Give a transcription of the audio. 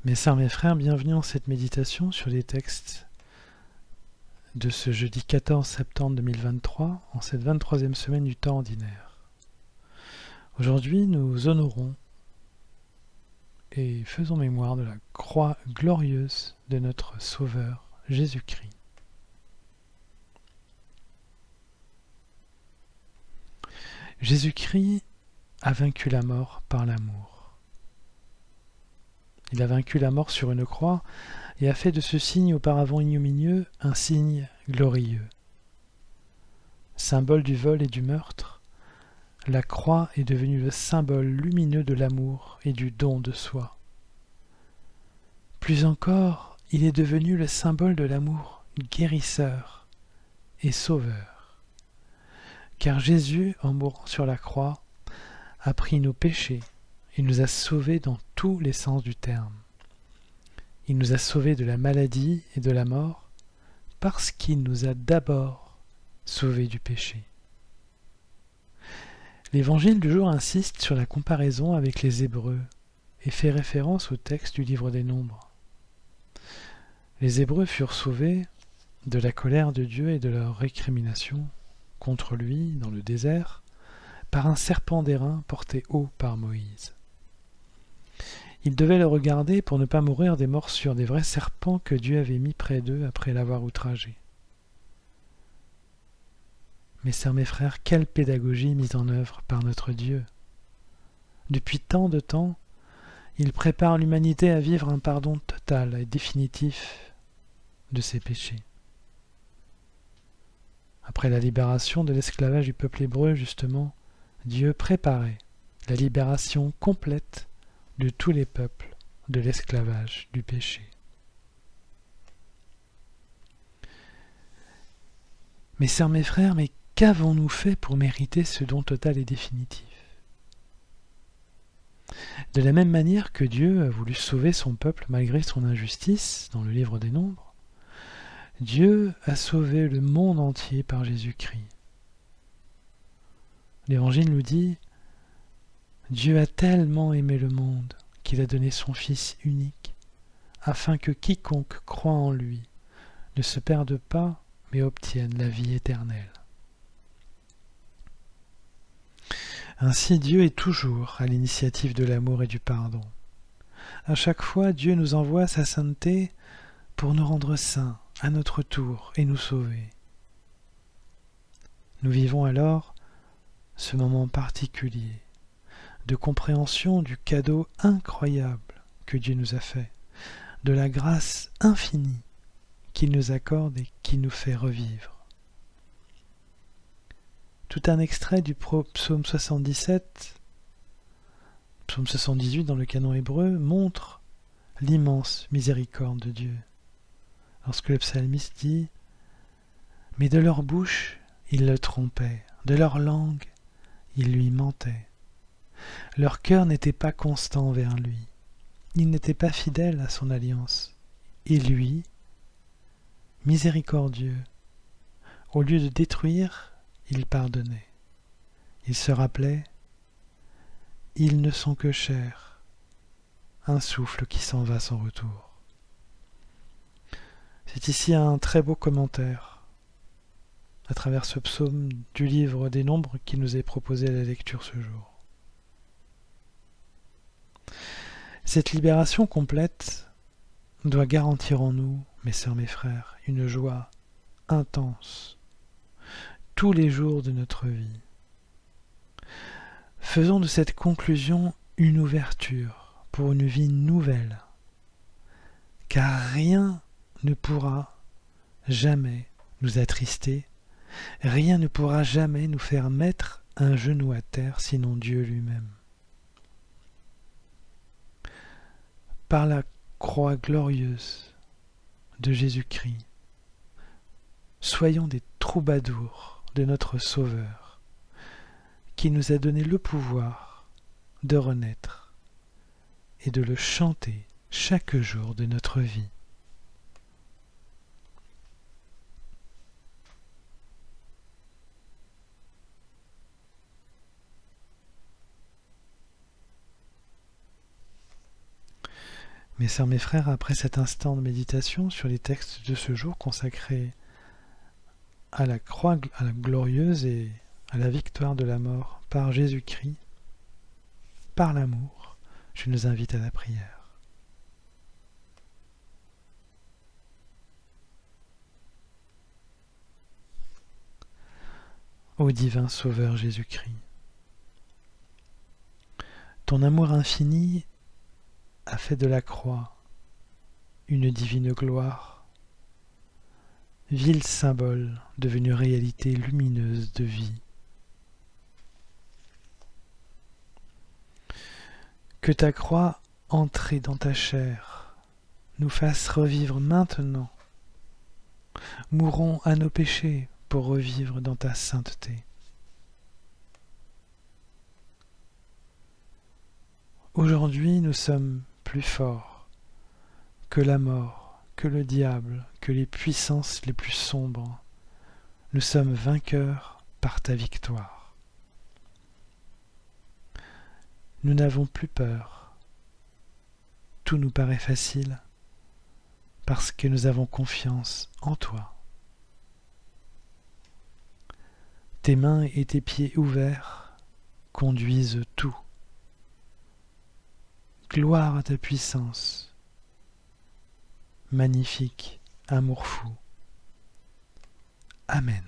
Mes sœurs, mes frères, bienvenue en cette méditation sur les textes de ce jeudi 14 septembre 2023, en cette 23e semaine du temps ordinaire. Aujourd'hui, nous honorons et faisons mémoire de la croix glorieuse de notre Sauveur Jésus-Christ. Jésus-Christ a vaincu la mort par l'amour. Il a vaincu la mort sur une croix et a fait de ce signe auparavant ignominieux un signe glorieux. Symbole du vol et du meurtre, la croix est devenue le symbole lumineux de l'amour et du don de soi. Plus encore, il est devenu le symbole de l'amour guérisseur et sauveur. Car Jésus, en mourant sur la croix, a pris nos péchés et nous a sauvés dans tous les sens du terme. Il nous a sauvés de la maladie et de la mort parce qu'il nous a d'abord sauvés du péché. L'Évangile du jour insiste sur la comparaison avec les Hébreux et fait référence au texte du livre des Nombres. Les Hébreux furent sauvés de la colère de Dieu et de leur récrimination contre lui dans le désert par un serpent d'airain porté haut par Moïse. Ils devaient le regarder pour ne pas mourir des morsures des vrais serpents que Dieu avait mis près d'eux après l'avoir outragé. Mes sœurs, mes frères, quelle pédagogie mise en œuvre par notre Dieu! Depuis tant de temps, il prépare l'humanité à vivre un pardon total et définitif de ses péchés. Après la libération de l'esclavage du peuple hébreu, justement, Dieu préparait la libération complète de tous les peuples de l'esclavage du péché. Mes sœurs, mes frères, mais qu'avons-nous fait pour mériter ce don total et définitif? De la même manière que Dieu a voulu sauver son peuple malgré son injustice, dans le livre des Nombres, Dieu a sauvé le monde entier par Jésus-Christ. L'Évangile nous dit « Dieu a tellement aimé le monde qu'il a donné son Fils unique, afin que quiconque croit en lui ne se perde pas, mais obtienne la vie éternelle. » Ainsi, Dieu est toujours à l'initiative de l'amour et du pardon. À chaque fois, Dieu nous envoie sa sainteté pour nous rendre saints à notre tour et nous sauver. Nous vivons alors ce moment particulier de compréhension du cadeau incroyable que Dieu nous a fait, de la grâce infinie qu'il nous accorde et qui nous fait revivre. Tout un extrait du psaume 77, psaume 78 dans le canon hébreu, montre l'immense miséricorde de Dieu. Lorsque le psalmiste dit « Mais de leur bouche, ils le trompaient, de leur langue, ils lui mentaient. Leur cœur n'était pas constant envers lui, ils n'étaient pas fidèles à son alliance. Et lui, miséricordieux, au lieu de détruire, il pardonnait. Il se rappelait « Ils ne sont que chair, un souffle qui s'en va sans retour. » C'est ici un très beau commentaire à travers ce psaume du livre des Nombres qui nous est proposé à la lecture ce jour. Cette libération complète doit garantir en nous, mes sœurs, mes frères, une joie intense tous les jours de notre vie. Faisons de cette conclusion une ouverture pour une vie nouvelle, car rien ne pourra jamais nous attrister, rien ne pourra jamais nous faire mettre un genou à terre sinon Dieu lui-même. Par la croix glorieuse de Jésus-Christ, soyons des troubadours de notre Sauveur, qui nous a donné le pouvoir de renaître et de le chanter chaque jour de notre vie. Mes sœurs, mes frères, après cet instant de méditation sur les textes de ce jour consacrés à la croix à la glorieuse et à la victoire de la mort par Jésus-Christ, par l'amour, je nous invite à la prière. Ô divin Sauveur Jésus-Christ, ton amour infini a fait de la croix une divine gloire, vil symbole devenu réalité lumineuse de vie. Que ta croix, entrée dans ta chair, nous fasse revivre maintenant. Mourons à nos péchés pour revivre dans ta sainteté. Aujourd'hui, nous sommes plus forts que la mort, que le diable, que les puissances les plus sombres. Nous sommes vainqueurs par ta victoire. Nous n'avons plus peur. Tout nous paraît facile parce que nous avons confiance en toi. Tes mains et tes pieds ouverts conduisent tout. Gloire à ta puissance, magnifique amour fou. Amen.